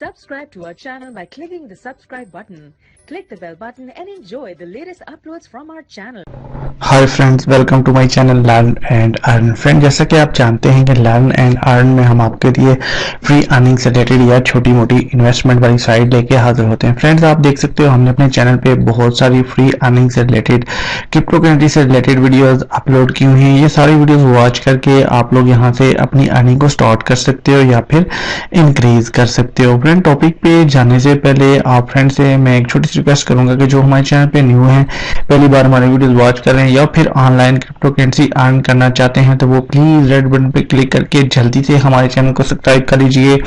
Subscribe to our channel by clicking the subscribe button. Click the bell button and enjoy the latest uploads from our channel. Hi friends, welcome to my channel learn and earn. Friend, जैसा कि आप जानते हैं कि learn and earn में हम आपके लिए फ्री अर्निंग से रिलेटेड या छोटी मोटी इन्वेस्टमेंट वाली साइट लेके हाजिर होते हैं। फ्रेंड्स, आप देख सकते हो हमने अपने चैनल पे बहुत सारी फ्री अर्निंग से रिलेटेड, क्रिप्टो करेंसी से रिलेटेड वीडियोस अपलोड की हुई हैं। ये सारी वीडियोस वॉच करके आप लोग यहाँ से अपनी अर्निंग को स्टार्ट कर सकते हो या फिर इंक्रीज कर सकते हो। फ्रेंड, टॉपिक पे जाने से पहले आप फ्रेंड से मैं एक छोटी सी रिक्वेस्ट करूंगा कि जो हमारे चैनल पे न्यू है, पहली बार हमारे वीडियोस वॉच कर रहे हैं या फिर ऑनलाइन क्रिप्टो करेंसी अर्न करना चाहते हैं, तो वो प्लीज रेड बटन पे क्लिक करके जल्दी से हमारे चैनल को सब्सक्राइब कर लीजिए।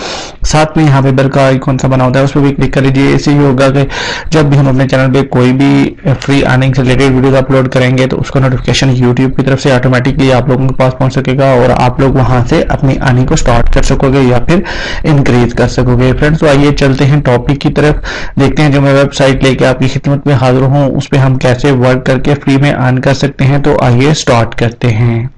साथ में यहाँ पे बेल का आइकॉन सा बना होता है, उस पर भी क्लिक कर लीजिए। इससे ये होगा कि जब भी हम अपने चैनल पे कोई भी फ्री अर्निंग से रिलेटेड वीडियो अपलोड करेंगे तो उसका नोटिफिकेशन यूट्यूब की तरफ से ऑटोमेटिकली आप लोगों के पास पहुंच सकेगा और आप लोग वहां से अपनी अर्निंग को स्टार्ट कर सकोगे या फिर इंक्रीज कर सकोगे। फ्रेंड्स, तो आइए चलते हैं टॉपिक की तरफ, देखते हैं जो मैं वेबसाइट लेके आपकी खिदमत में हाजिर हूँ उस पर हम कैसे वर्क करके फ्री में अर्न कर सकते हैं। तो आइए स्टार्ट करते हैं।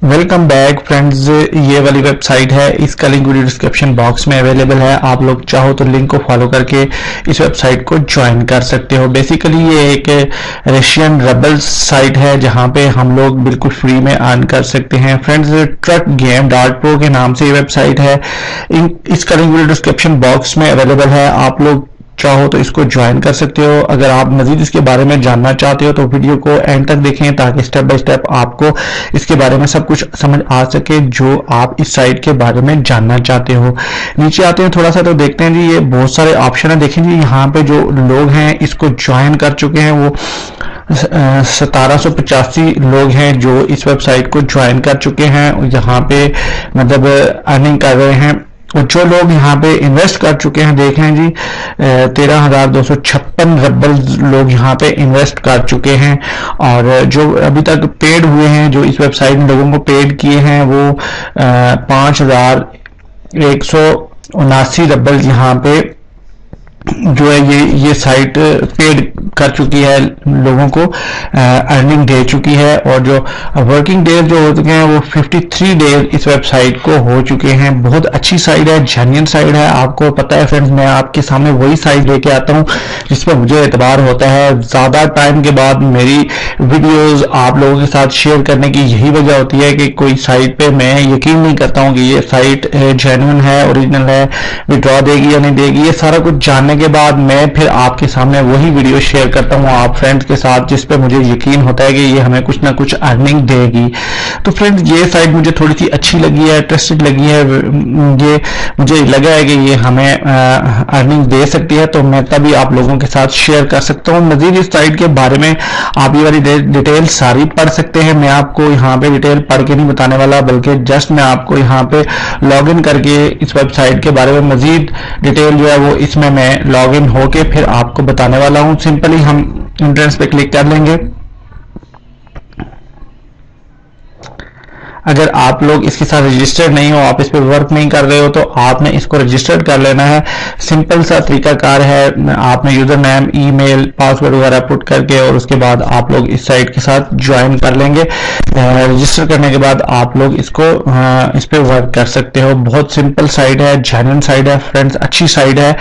वेलकम बैक फ्रेंड्स, ये वाली वेबसाइट है, इसका लिंक वीडियो डिस्क्रिप्शन बॉक्स में अवेलेबल है। आप लोग चाहो तो लिंक को फॉलो करके इस वेबसाइट को ज्वाइन कर सकते हो। बेसिकली ये एक रशियन रेबल्स साइट है जहां पे हम लोग बिल्कुल फ्री में अर्न कर सकते हैं। फ्रेंड्स, truckgame.pro के नाम से ये वेबसाइट है, इसका लिंक वीडियो डिस्क्रिप्शन बॉक्स में अवेलेबल है। आप लोग चाहो तो इसको ज्वाइन कर सकते हो। अगर आप मजीद इसके बारे में जानना चाहते हो तो वीडियो को एंड तक देखें ताकि स्टेप बाय स्टेप आपको इसके बारे में सब कुछ समझ आ सके जो आप इस साइट के बारे में जानना चाहते हो। नीचे आते हैं थोड़ा सा तो देखते हैं जी, ये बहुत सारे ऑप्शन है। देखें जी, यहाँ पे जो लोग हैं इसको ज्वाइन कर चुके हैं वो 1785 लोग हैं जो इस वेबसाइट को ज्वाइन कर चुके हैं, यहाँ पे मतलब अर्निंग कर रहे हैं। और जो लोग यहाँ पे इन्वेस्ट कर चुके हैं, देखें जी 13,256 रबल लोग यहाँ पे इन्वेस्ट कर चुके हैं। और जो अभी तक पेड हुए हैं, जो इस वेबसाइट में लोगों को पेड किए हैं, वो 5,179 रबल यहाँ पे जो है ये साइट पेड कर चुकी है, लोगों को अर्निंग दे चुकी है। और जो वर्किंग डेज जो हो चुके हैं वो 53 डेज इस वेबसाइट को हो चुके हैं। बहुत अच्छी साइट है, जेन्युइन साइट है। आपको पता है फ्रेंड्स, मैं आपके सामने वही साइट लेके आता हूँ जिस पर मुझे एतबार होता है। ज्यादा टाइम के बाद मेरी वीडियोस आप लोगों के साथ शेयर करने की यही वजह होती है कि कोई साइट पे मैं यकीन नहीं करता हूँ कि ये साइट जेन्युइन है, ओरिजिनल है, विड्रॉ देगी या नहीं देगी। ये सारा कुछ जानने के बाद मैं फिर आपके सामने वही वीडियो शेयर करता हूं आप फ्रेंड्स के साथ जिस पे मुझे यकीन होता है कि ये हमें कुछ ना कुछ अर्निंग देगी। तो फ्रेंड्स, ये साइट मुझे थोड़ी सी अच्छी लगी है, ट्रस्टेड लगी है। ये मुझे लगा है कि ये हमें अर्निंग दे सकती है, तो मैं तभी आप लोगों के साथ शेयर कर सकता हूँ। मजीद इस साइट के बारे में आप ये वाली डिटेल सारी पढ़ सकते हैं। मैं आपको यहाँ पे डिटेल पढ़ के नहीं बताने वाला, बल्कि जस्ट मैं आपको यहाँ पे लॉग इन करके इस वेबसाइट के बारे में मजीद डिटेल जो है वो इसमें मैं लॉग इन होके फिर आपको बताने वाला हूं। सिंपली हम एंट्रेंस पे क्लिक कर लेंगे। अगर आप लोग इसके साथ रजिस्टर्ड नहीं हो, आप इस पे वर्क नहीं कर रहे हो, तो आपने इसको रजिस्टर्ड कर लेना है। सिंपल सा तरीकाकार है, आपने यूजर नेम, ईमेल, पासवर्ड वगैरह पुट करके और उसके बाद आप लोग इस साइट के साथ ज्वाइन कर लेंगे। रजिस्टर करने के बाद आप लोग इसको इस पे वर्क कर सकते हो। बहुत सिंपल साइट है, जेन्युइन साइट है फ्रेंड्स, अच्छी साइट है,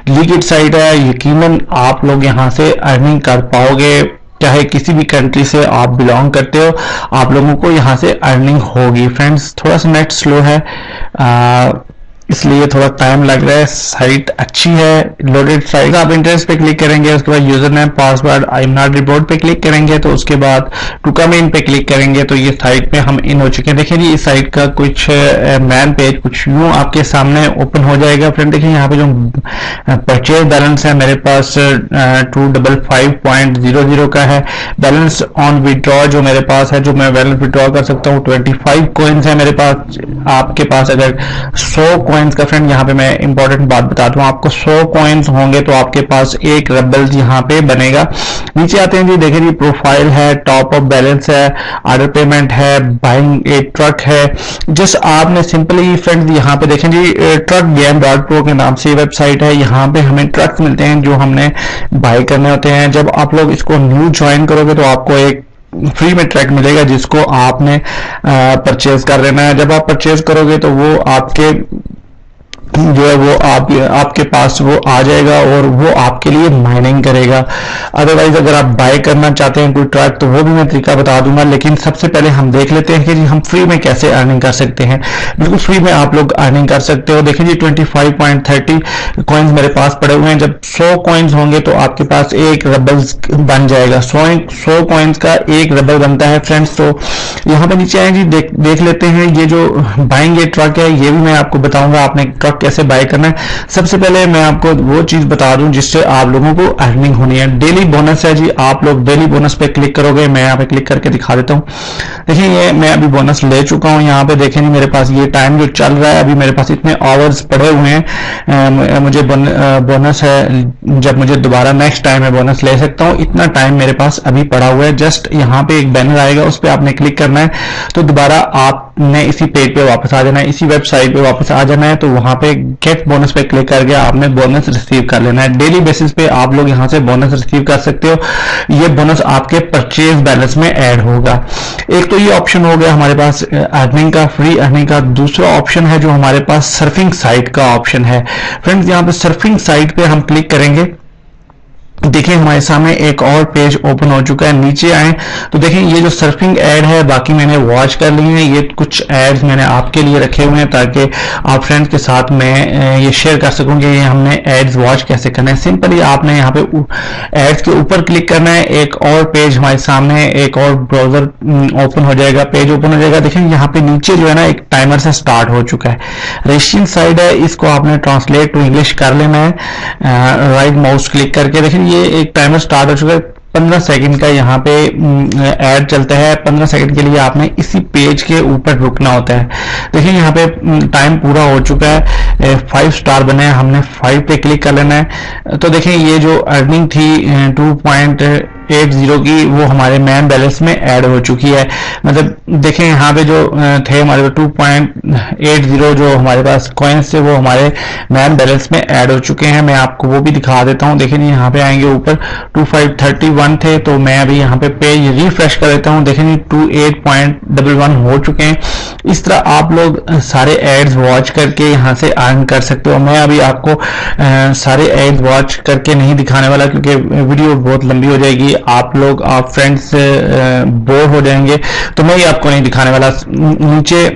लीगल साइट है। यकीनन आप लोग यहाँ से अर्निंग कर पाओगे, चाहे किसी भी कंट्री से आप बिलोंग करते हो, आप लोगों को यहाँ से अर्निंग होगी। फ्रेंड्स, थोड़ा सा नेट स्लो है इसलिए थोड़ा टाइम लग रहा है। साइट अच्छी है, लोडेड साइट। आप इंटरेस्ट पे क्लिक करेंगे, उसके बाद user name, password, I am not report पे क्लिक करेंगे, तो उसके बाद टू कम इन पे क्लिक करेंगे तो ये साइट पे हम इन हो चुके हैं। देखिए जी, इस साइट का कुछ मैन पेज कुछ यूं आपके सामने ओपन हो जाएगा। फ्रेंड, देखिए यहाँ पे जो परचेज बैलेंस है मेरे पास 255.00 का है। बैलेंस ऑन विड्रॉ जो मेरे पास है, जो मैं बैलेंस विड्रॉ कर सकता हूँ, 25 कॉइन्स है मेरे पास। आपके पास अगर 100 कॉइन्स का फ्रेंड यहाँ पे मैं इंपॉर्टेंट बात बताता हूँ आपको। 100 कॉइन्स होंगे तो आपके पास एक रबल्स यहाँ पे बनेगा। नीचे आते हैं जी, देखिए जी प्रोफाइल है, टॉप ऑफ बैलेंस है, ऑर्डर पेमेंट है, बाइंग ए ट्रक है। जस्ट आपने सिंपली फ्रेंड्स यहाँ पे देखें जी truckgame.pro के नाम से वेबसाइट है। यहाँ पे हमें ट्रक्स मिलते हैं जो हमने बाय करने होते हैं। जब आप लोग इसको न्यू ज्वाइन करोगे तो आपको एक फ्री में ट्रैक मिलेगा जिसको आपने परचेज कर लेना है। जब आप परचेज करोगे तो वो आपके जो है वो आपके पास वो आ जाएगा और वो आपके लिए माइनिंग करेगा। अदरवाइज अगर आप बाय करना चाहते हैं कोई ट्रक तो वो भी मैं तरीका बता दूंगा, लेकिन सबसे पहले हम देख लेते हैं कि जी हम फ्री में कैसे अर्निंग कर सकते हैं। बिल्कुल फ्री में आप लोग अर्निंग कर सकते हो। देखिए जी 25.30 कॉइन्स मेरे पास पड़े हुए हैं। जब 100 कॉइन्स होंगे तो आपके पास एक रबल्स बन जाएगा। 100 कॉइन्स का एक रबल बनता है फ्रेंड्स। तो यहाँ पे नीचे आए जी देख लेते हैं। ये जो बाइंग ये ट्रक है ये भी मैं आपको बताऊंगा आपने ट्रक कैसे बाय करना है। सबसे पहले मैं आपको वो चीज बता दूं जिससे आप लोगों को अर्निंग होनी है। डेली बोनस है जी, आप लोग डेली बोनस पे क्लिक करोगे। मैं यहाँ पे क्लिक करके दिखा देता हूँ। देखिए ये मैं अभी बोनस ले चुका हूँ। यहाँ पे देखें मेरे पास ये टाइम जो चल रहा है अभी मेरे पास इतने आवर्स पड़े हुए हैं। मुझे बोनस है, जब मुझे दोबारा नेक्स्ट टाइम में बोनस ले सकता हूँ, इतना टाइम मेरे पास अभी पड़ा हुआ है। जस्ट यहाँ पे एक बैनर आएगा, उस पर आपने क्लिक करना है तो दोबारा आपने इसी पेज पे वापस आ जाना है, इसी वेबसाइट पे वापस आ जाना है। तो वहां पे गेट बोनस पे क्लिक करके आपने बोनस रिसीव कर लेना है। डेली बेसिस पे आप लोग यहां से बोनस रिसीव कर सकते हो। ये बोनस आपके परचेज बैलेंस में ऐड होगा। एक तो ये ऑप्शन हो गया हमारे पास अर्निंग का, फ्री अर्निंग का। दूसरा ऑप्शन है जो हमारे पास सर्फिंग साइट का ऑप्शन है। फ्रेंड्स यहाँ पे सर्फिंग साइट पे हम क्लिक करेंगे, देखिए हमारे सामने एक और पेज ओपन हो चुका है। नीचे आए तो देखें ये जो सर्फिंग एड है बाकी मैंने वॉच कर ली है। ये कुछ एड्स मैंने आपके लिए रखे हुए हैं ताकि आप फ्रेंड्स के साथ मैं ये शेयर कर सकूं कि ये हमने एड्स वॉच कैसे करना है। सिंपली आपने यहाँ पे एड्स के ऊपर क्लिक करना है। एक और पेज हमारे सामने, एक और ब्राउजर ओपन हो जाएगा, पेज ओपन हो जाएगा। देखें यहाँ पे नीचे जो है ना एक टाइमर से स्टार्ट हो चुका है। रशियन साइड है, इसको आपने ट्रांसलेट टू इंग्लिश कर लेना है राइट माउस क्लिक करके। देखें ये एक टाइमर स्टार्ट हो चुका है। 15 सेकंड का यहाँ पे ऐड चलता है। 15 सेकंड के लिए आपने इसी पेज के ऊपर रुकना होता है। देखिए यहाँ पे टाइम पूरा हो चुका है। 5 स्टार बने हैं, हमने 5 पे क्लिक कर लेना है। तो देखें ये जो अर्निंग थी 2.80 की वो हमारे मैन बैलेंस में ऐड हो चुकी है। मतलब देखें यहाँ पे जो थे हमारे 2.80 जो हमारे पास कॉइन्स थे वो हमारे मैन बैलेंस में ऐड हो चुके हैं। मैं आपको वो भी दिखा देता हूँ। देखें यहाँ पे आएंगे ऊपर 2531 थे, तो मैं अभी यहाँ पे पेज रिफ्रेश कर देता हूँ। देखें 28.11 हो चुके हैं। इस तरह आप लोग सारे एड्स वॉच करके यहाँ से अर्न कर सकते हो। मैं अभी आपको सारे एड्स वॉच करके नहीं दिखाने वाला क्योंकि वीडियो बहुत लंबी हो जाएगी, आप फ्रेंड्स बोर हो जाएंगे, तो मैं ये आपको नहीं दिखाने वाला। नीचे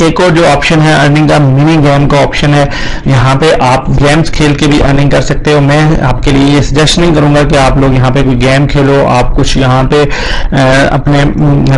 एक और जो ऑप्शन है अर्निंग का, मिनी गेम का ऑप्शन है। यहाँ पे आप गेम्स खेल के भी अर्निंग कर सकते हो। मैं आपके लिए ये सजेस्ट नहीं करूंगा कि आप लोग यहाँ पे कोई गेम खेलो, आप कुछ यहाँ पे अपने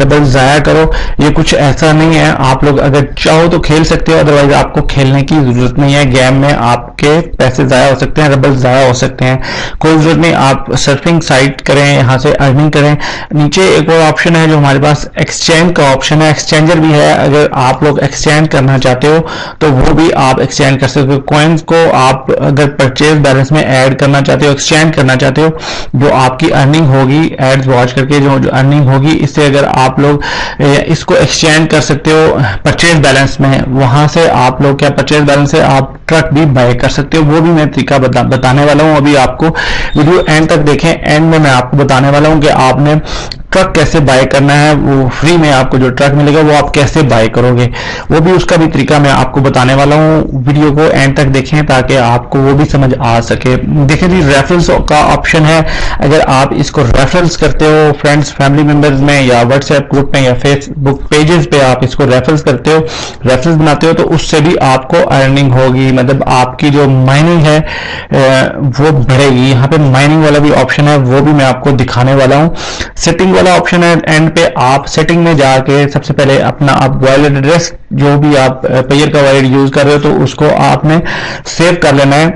रबल जाया करो। ये कुछ ऐसा नहीं है। आप लोग अगर चाहो तो खेल सकते हो, अदरवाइज आपको खेलने की जरूरत नहीं है। गेम में आपके पैसे जाया हो सकते हैं, रबल जाया हो सकते हैं, कोई जरूरत नहीं। आप सर्फिंग साइट करें, यहाँ से अर्निंग करें। नीचे एक और ऑप्शन है जो हमारे पास एक्सचेंज का ऑप्शन है, एक्सचेंजर भी है। अगर आप लोग एक्सचेंज करना चाहते हो तो वो भी आप एक्सचेंज कर सकते हो। कॉइन्स को आप अगर परचेज बैलेंस में ऐड करना चाहते हो, एक्सचेंज करना चाहते हो, जो आपकी अर्निंग होगी एड्स वॉच करके जो अर्निंग होगी, इससे अगर आप लोग इसको एक्सचेंज कर सकते हो परचेज बैलेंस में, वहां से आप लोग क्या परचेज बैलेंस से आप ट्रक भी बाय कर सकते हो। वो भी मैं तरीका बताने वाला हूं। अभी आपको वीडियो एंड तक देखें, एंड में मैं आपको बताने वाला हूं कि आपने ट्रक कैसे बाय करना है। वो फ्री में आपको जो ट्रक मिलेगा वो आप कैसे बाय करोगे, वो भी उसका भी तरीका मैं आपको बताने वाला हूँ। वीडियो को एंड तक देखें ताकि आपको वो भी समझ आ सके। देखिए जी रेफरल्स का ऑप्शन है। अगर आप इसको रेफरल्स करते हो फ्रेंड्स फैमिली मेंबर्स में या व्हाट्सएप ग्रुप में या फेसबुक पेजेस पे आप इसको रेफरल्स करते हो, रेफरल्स बनाते हो, तो उससे भी आपको अर्निंग होगी। मतलब आपकी जो माइनिंग है वो बढ़ेगी। यहाँ पे माइनिंग वाला भी ऑप्शन है, वो भी मैं आपको दिखाने वाला हूँ। सेटिंग वाला ऑप्शन है एंड पे। आप सेटिंग में जाके सबसे पहले अपना आप वॉलेट एड्रेस जो भी आप पेयर का वॉलेट यूज कर रहे हो तो उसको आपने सेव कर लेना है।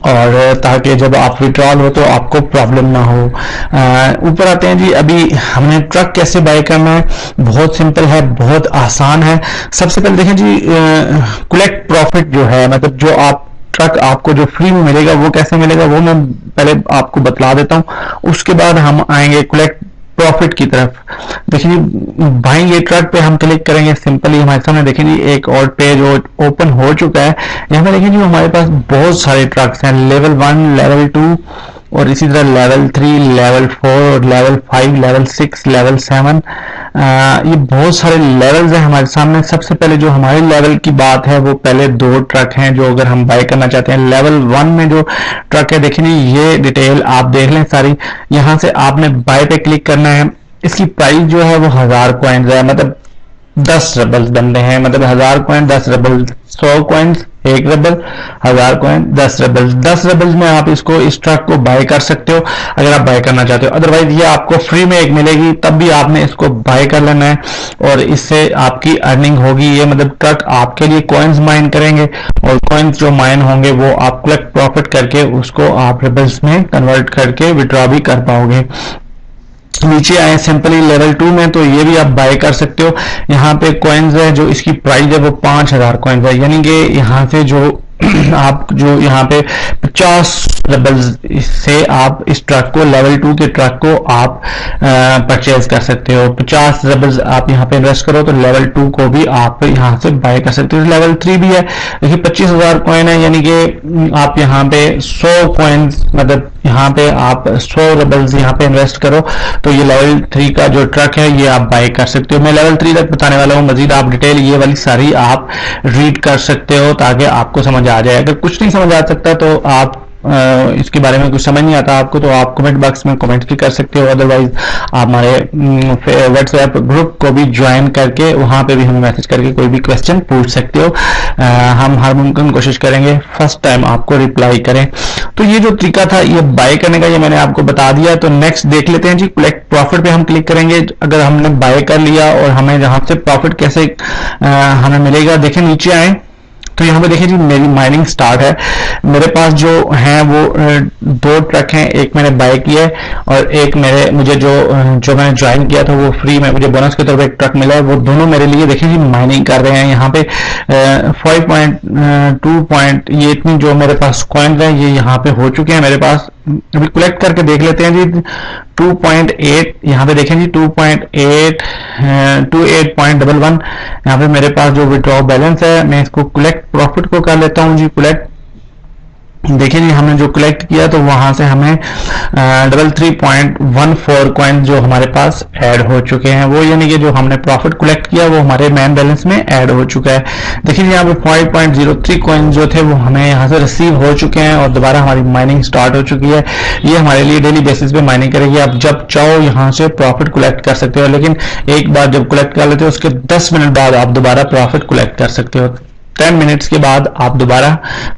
और ताकि जब आप विड्रॉल हो तो आपको प्रॉब्लम ना हो। ऊपर आते हैं जी, अभी हमने ट्रक कैसे बाय करना है। बहुत सिंपल है, बहुत आसान है। सबसे पहले देखें जी, कलेक्ट प्रॉफिट जो है, मतलब जो आप ट्रक आपको जो फ्री में मिलेगा वो कैसे मिलेगा वो मैं पहले आपको बतला देता हूं, उसके बाद हम आएंगे कलेक्ट प्रॉफिट की तरफ। देखिए बाइंग ये ट्रक पे हम क्लिक करेंगे, सिंपली हमारे सामने देखें जी एक और पेज ओपन हो चुका है। यहाँ पे देखें जी हमारे पास बहुत सारे ट्रक्स हैं, लेवल 1, लेवल 2 और इसी तरह लेवल 3, लेवल 4 और लेवल 5, लेवल 6, लेवल 7। ये बहुत सारे लेवल्स हैं हमारे सामने। सबसे पहले जो हमारे लेवल की बात है वो पहले 2 ट्रक हैं जो अगर हम बाय करना चाहते हैं। लेवल 1 में जो ट्रक है देखिए ये डिटेल आप देख लें सारी, यहाँ से आपने बाय पे क्लिक करना है। इसकी प्राइस जो है वो 1000 कॉइन्स है, मतलब 10 रबल्स बनते हैं, मतलब 1000 coin 10 rouble, 100 coins 1 rouble, 1000 coin 10 roubles. 10 roubles में आप इसको इस ट्रक को बाय कर सकते हो अगर आप बाय करना चाहते हो। अदरवाइज ये आपको फ्री में एक मिलेगी, तब भी आपने इसको बाय कर लेना है और इससे आपकी अर्निंग होगी। ये मतलब ट्रक आपके लिए कॉइन्स माइन करेंगे और कॉइन्स जो माइन होंगे वो आप कलेक्ट प्रॉफिट करके उसको आप रबल्स में कन्वर्ट करके विड्रॉ भी कर पाओगे। नीचे आए सिंपली लेवल 2 में, तो ये भी आप बाय कर सकते हो। यहाँ पे कॉइन्स है जो इसकी प्राइस है वो 5000 कॉइन्स है, यानी कि यहाँ से जो आप जो यहाँ पे 50 रबल्स से आप इस ट्रक को, लेवल 2 के ट्रक को आप परचेज कर सकते हो। 50 रबल्स आप यहाँ पे इन्वेस्ट करो तो लेवल 2 को भी आप यहाँ से बाय कर सकते हो। लेवल 3 भी है, देखिए 25000 कॉइन है, यानी कि आप यहाँ पे 100 कॉइन्स, मतलब यहाँ पे आप 100 रबल्स यहाँ पे इन्वेस्ट करो तो ये लेवल 3 का जो ट्रक है ये आप बाय कर सकते हो। मैं लेवल 3 तक बताने वाला हूँ, मजीद आप डिटेल ये वाली सारी आप रीड कर सकते हो ताकि आपको समझ आ जाए। अगर कुछ नहीं समझ आ सकता तो आप इसके बारे में कुछ समझ नहीं आता आपको तो आप कमेंट बॉक्स में कमेंट भी कर सकते हो। अदरवाइज आप हमारे व्हाट्सएप ग्रुप को भी ज्वाइन करके वहां पे भी हमें मैसेज करके कोई भी क्वेश्चन पूछ सकते हो। हम हर मुमकिन कोशिश करेंगे फर्स्ट टाइम आपको रिप्लाई करें। तो ये जो तरीका था ये बाय करने का, ये मैंने आपको बता दिया। तो नेक्स्ट देख लेते हैं जी, कलेक्ट प्रॉफिट पे हम क्लिक करेंगे। अगर हमने बाय कर लिया और हमें जहां से प्रॉफिट कैसे हमें मिलेगा, देखें नीचे आए तो यहाँ पे देखिए जी मेरी माइनिंग स्टार्ट है। मेरे पास जो है वो 2 ट्रक हैं, एक मैंने बाय किया है और एक मुझे जो मैंने ज्वाइन किया था वो फ्री में मुझे बोनस के तौर पे एक ट्रक मिला है, वो दोनों मेरे लिए देखिए जी माइनिंग कर रहे हैं। यहाँ पे 5.2 ये इतनी जो मेरे पास कॉइन्स हैं ये यहाँ पे हो चुके हैं मेरे पास। अभी कलेक्ट करके देख लेते हैं जी। 2.8 यहाँ पे देखें जी 28.11 यहाँ पे मेरे पास जो विड्रॉ बैलेंस है, मैं इसको कलेक्ट प्रॉफिट को कर लेता हूँ जी कलेक्ट। देखिए जी हमने जो कलेक्ट किया तो वहां से हमें 33.14 कॉइन जो हमारे पास ऐड हो चुके हैं, वो यानी कि जो हमने प्रॉफिट कलेक्ट किया वो हमारे मेन बैलेंस में ऐड हो चुका है। देखिए यहाँ पे 5.03 कॉइन जो थे वो हमें यहाँ से रिसीव हो चुके हैं और दोबारा हमारी माइनिंग स्टार्ट हो चुकी है। ये हमारे लिए डेली बेसिस पे माइनिंग करेगी। आप जब चाहो यहाँ से प्रॉफिट कलेक्ट कर सकते हो, लेकिन एक बार जब कलेक्ट कर लेते हो उसके 10 मिनट बाद आप दोबारा प्रॉफिट कलेक्ट कर सकते हो। 10 मिनट्स के बाद आप दोबारा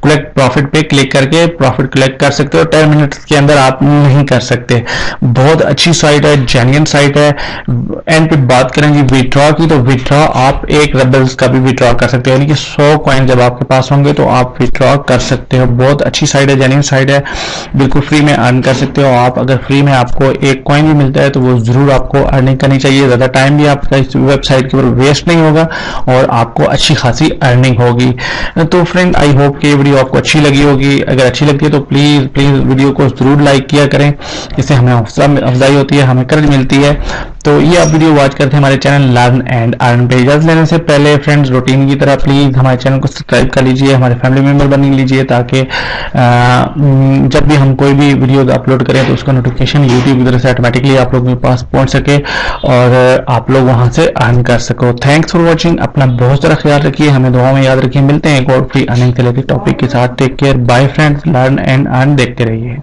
कलेक्ट प्रॉफिट पे क्लिक करके प्रॉफिट कलेक्ट कर सकते हो। 10 मिनट्स के अंदर आप नहीं कर सकते। बहुत अच्छी साइट है, जेन्युइन साइट है। एंड पे बात करें जी विड्रॉ की, तो विड्रॉ आप 1 रबल्स का भी विड्रॉ कर सकते हो, यानी कि 100 कॉइन जब आपके पास होंगे तो आप विड्रॉ कर सकते हो। बहुत अच्छी साइट है, जेन्युइन साइट है, बिल्कुल फ्री में अर्न कर सकते हो आप। अगर फ्री में आपको 1 कॉइन भी मिलता है तो वो जरूर आपको अर्निंग करनी चाहिए। ज्यादा टाइम भी आपका इस वेबसाइट के ऊपर वेस्ट नहीं होगा और आपको अच्छी खासी अर्निंग होगी। तो फ्रेंड आई होप कि ये वीडियो आपको अच्छी लगी होगी। अगर अच्छी लगती है तो प्लीज वीडियो को जरूर लाइक किया करें, इससे हमें हौसला अफजाई होती है, हमें करज मिलती है। तो ये आप वीडियो वॉच करते हैं हमारे चैनल लर्न एंड अर्न पे। इजाजत लेने से पहले फ्रेंड्स रूटीन की तरह प्लीज हमारे चैनल को सब्सक्राइब कर लीजिए, हमारे फैमिली मेंबर बन लीजिए, ताकि जब भी हम कोई भी वीडियो अपलोड करें तो उसका नोटिफिकेशन यूट्यूब की तरफ से ऑटोमेटिकली आप लोगों के पास पहुंच सके और आप लोग वहां से अर्न कर सको। Thanks for watching. अपना बहुत सारा ख्याल रखिए, हमें दुआ में याद रखिए। मिलते हैं एक और फ्री अर्निंग से रिलेटेड टॉपिक के साथ। Take care, bye friends. Learn and earn देखते रहिए।